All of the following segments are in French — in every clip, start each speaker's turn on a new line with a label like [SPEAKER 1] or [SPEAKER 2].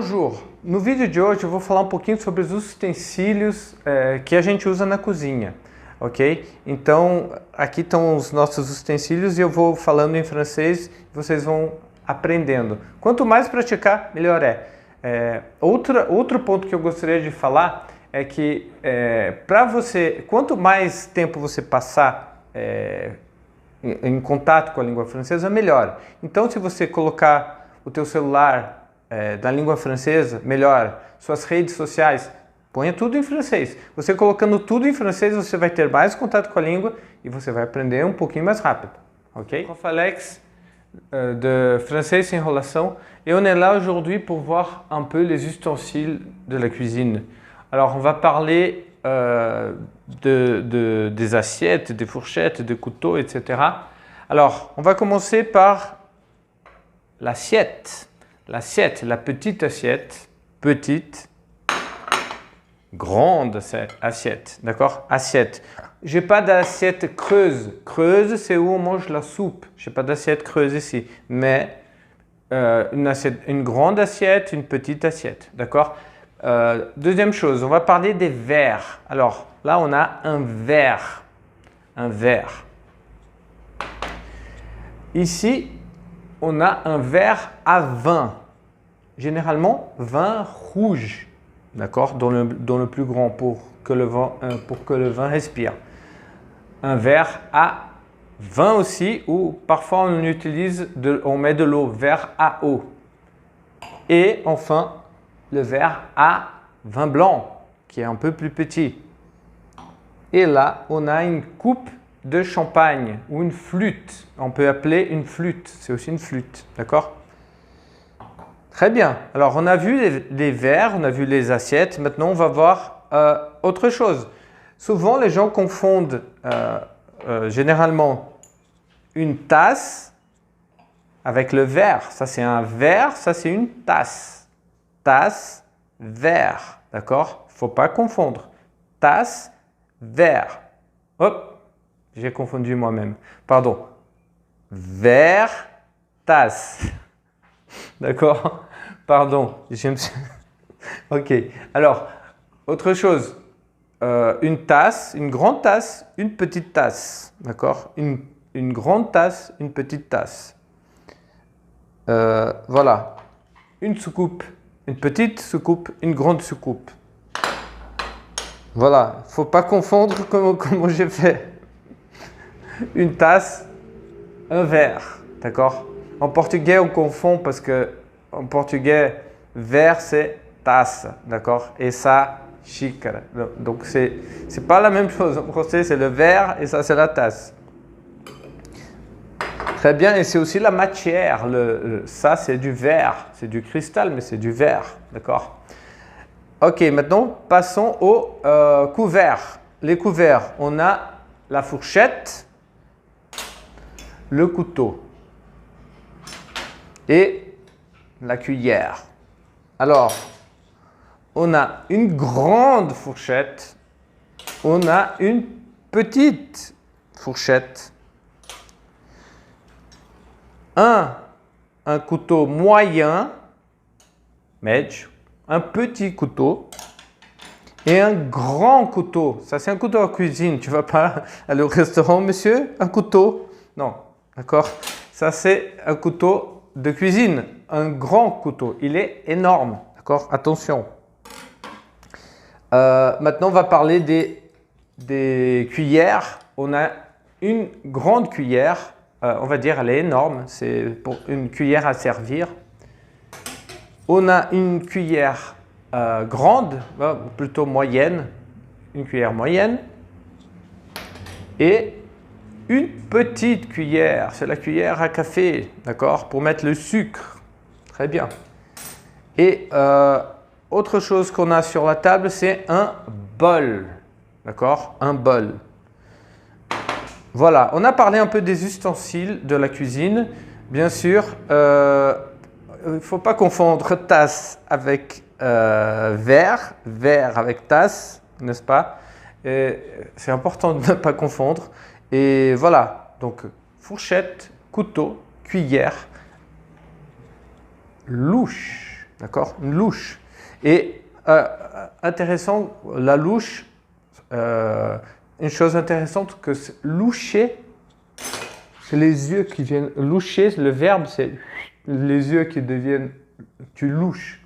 [SPEAKER 1] Bonjour! No vídeo de hoje eu vou falar um pouquinho sobre os utensílios que a gente usa na cozinha, ok? Então, aqui estão os nossos utensílios e eu vou falando em francês e vocês vão aprendendo. Quanto mais praticar, melhor é. Outro ponto que eu gostaria de falar é que quanto mais tempo você passar em contato com a língua francesa, melhor. Então, se você colocar o teu celular da língua francesa, melhor. Suas redes sociais, ponha tudo em francês. Você colocando tudo em francês, você vai ter mais contato com a língua e você vai aprender um pouquinho mais rápido, ok? Prof Alex, de Français Sans Relation, et on est là aujourd'hui pour voir un peu les ustensiles de la cuisine. Alors, on va parler des assiettes, des fourchettes, des couteaux, etc. Alors, on va commencer par l'assiette. L'assiette, la petite assiette, petite, grande assiette, d'accord? Assiette. J'ai pas d'assiette creuse. Creuse, c'est où on mange la soupe. J'ai pas d'assiette creuse ici, mais une grande assiette, une petite assiette, d'accord? Deuxième chose, on va parler des verres. Alors là, on a un verre, un verre. Ici, on a un verre à vin, généralement vin rouge, d'accord, dans le plus grand pour que le vin respire. Un verre à vin aussi, ou parfois on met de l'eau, verre à eau. Et enfin, le verre à vin blanc, qui est un peu plus petit. Et là, on a une coupe de champagne ou une flûte. On peut appeler une flûte, c'est aussi une flûte, d'accord? Très bien. Alors, on a vu les verres, on a vu les assiettes. Maintenant, on va voir autre chose. Souvent, les gens confondent généralement une tasse avec le verre. Ça, c'est un verre, ça, c'est une tasse. Tasse, verre, d'accord? Il ne faut pas confondre. Tasse, verre. Hop! J'ai confondu moi-même. Pardon. Verre, tasse. D'accord? Pardon. Ok. Alors, autre chose. Une tasse, une grande tasse, une petite tasse. D'accord? Une grande tasse, une petite tasse. Voilà. Une soucoupe, une petite soucoupe, une grande soucoupe. Voilà. Il ne faut pas confondre comment j'ai fait. Une tasse, un verre, d'accord? En portugais, on confond parce que en portugais, verre c'est tasse, d'accord? Et ça, xícara. Donc c'est pas la même chose. En français, c'est le verre et ça c'est la tasse. Très bien, et c'est aussi la matière. Ça c'est du verre, c'est du cristal, mais c'est du verre, d'accord? Ok, maintenant passons aux couverts. Les couverts, on a la fourchette, le couteau et la cuillère. Alors, on a une grande fourchette, on a une petite fourchette, un couteau moyen, médio, un petit couteau et un grand couteau. Ça, c'est un couteau à cuisine. Tu ne vas pas aller au restaurant, monsieur? Un couteau? Non. D'accord? Ça, c'est un couteau de cuisine, un grand couteau. Il est énorme. D'accord? Attention. Maintenant, on va parler des cuillères. On a une grande cuillère. On va dire, elle est énorme. C'est pour une cuillère à servir. On a une cuillère grande, plutôt moyenne. Une cuillère moyenne. Et une petite cuillère, c'est la cuillère à café, d'accord, pour mettre le sucre. Très bien. Et autre chose qu'on a sur la table, c'est un bol, d'accord, un bol. Voilà, on a parlé un peu des ustensiles de la cuisine. Bien sûr, il ne faut pas confondre tasse avec verre, verre avec tasse, n'est-ce pas? C'est important de ne pas confondre. Et voilà, donc fourchette, couteau, cuillère, louche, d'accord? Une louche. Et intéressant, la louche, une chose intéressante que loucher, c'est les yeux qui viennent loucher, le verbe c'est les yeux qui deviennent, tu louches,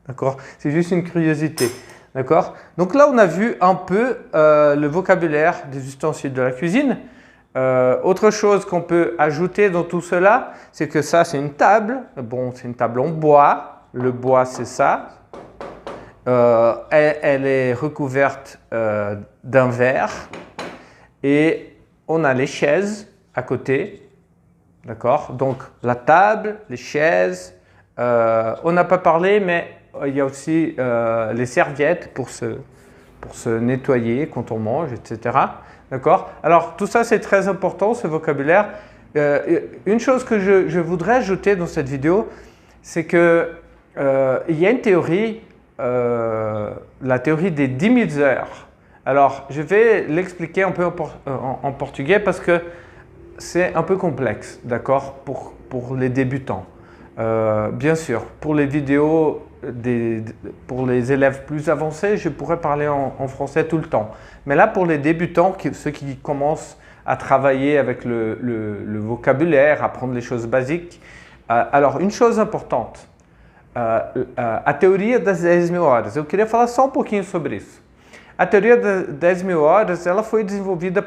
[SPEAKER 1] d'accord? C'est juste une curiosité, d'accord? Donc là on a vu un peu le vocabulaire des ustensiles de la cuisine. Autre chose qu'on peut ajouter dans tout cela, c'est que ça c'est une table, bon c'est une table en bois, le bois c'est ça, elle est recouverte d'un verre et on a les chaises à côté, d'accord? Donc la table, les chaises, on n'a pas parlé mais il y a aussi les serviettes pour se nettoyer quand on mange, etc. D'accord? Alors tout ça c'est très important, ce vocabulaire. Une chose que je voudrais ajouter dans cette vidéo, c'est que il y a une théorie, la théorie des 10 000 heures. Alors je vais l'expliquer un peu en portugais parce que c'est un peu complexe, d'accord, pour les débutants. Bien sûr, pour les vidéos, pour les élèves plus avancés, je pourrais parler en français tout le temps. Mais là, pour les débutants, ceux qui commencent à travailler avec le vocabulaire, apprendre les choses basiques, alors une chose importante, a teoria das 10 mil horas. Eu queria falar só um pouquinho sobre isso. A teoria das 10 mil horas, ela foi desenvolvida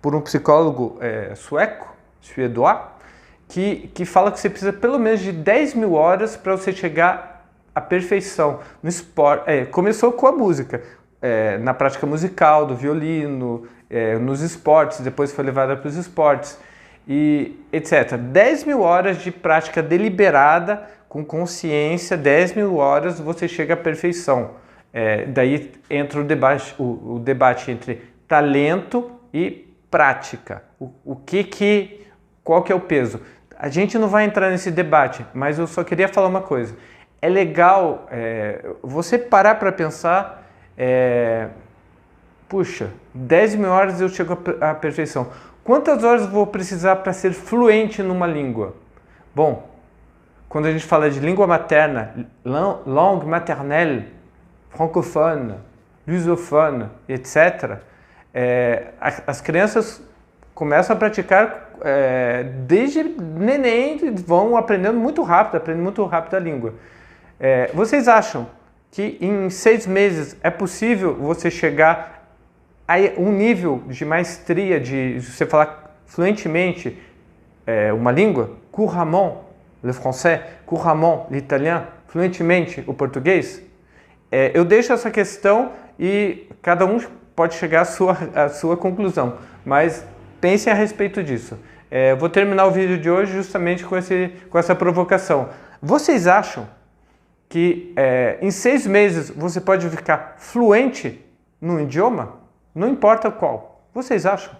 [SPEAKER 1] por um psicólogo suedois, que fala que você precisa pelo menos de 10 mil horas para você chegar à perfeição no esporte. Começou com a música, na prática musical, do violino, nos esportes, depois foi levada para os esportes, e etc. 10 mil horas de prática deliberada, com consciência, 10 mil horas você chega à perfeição. Daí entra o debate entre talento e prática. Qual que é o peso? A gente não vai entrar nesse debate, mas eu só queria falar uma coisa. É legal você parar para pensar, puxa, 10 mil horas eu chego à perfeição. Quantas horas eu vou precisar para ser fluente numa língua? Bom, quando a gente fala de língua materna, langue maternelle, francophone, lusophone, etc., as crianças começam a praticar desde neném, vão aprendendo muito rápido, a língua. Vocês acham que em 6 meses é possível você chegar a um nível de maestria, de você falar fluentemente uma língua? Couramment le français, couramment l'italien, fluentemente o português? Eu deixo essa questão e cada um pode chegar à sua conclusão, mas pensem a respeito disso. Vou terminar o vídeo de hoje justamente com essa provocação. Vocês acham que em 6 meses você pode ficar fluente num idioma? Não importa qual. Vocês acham?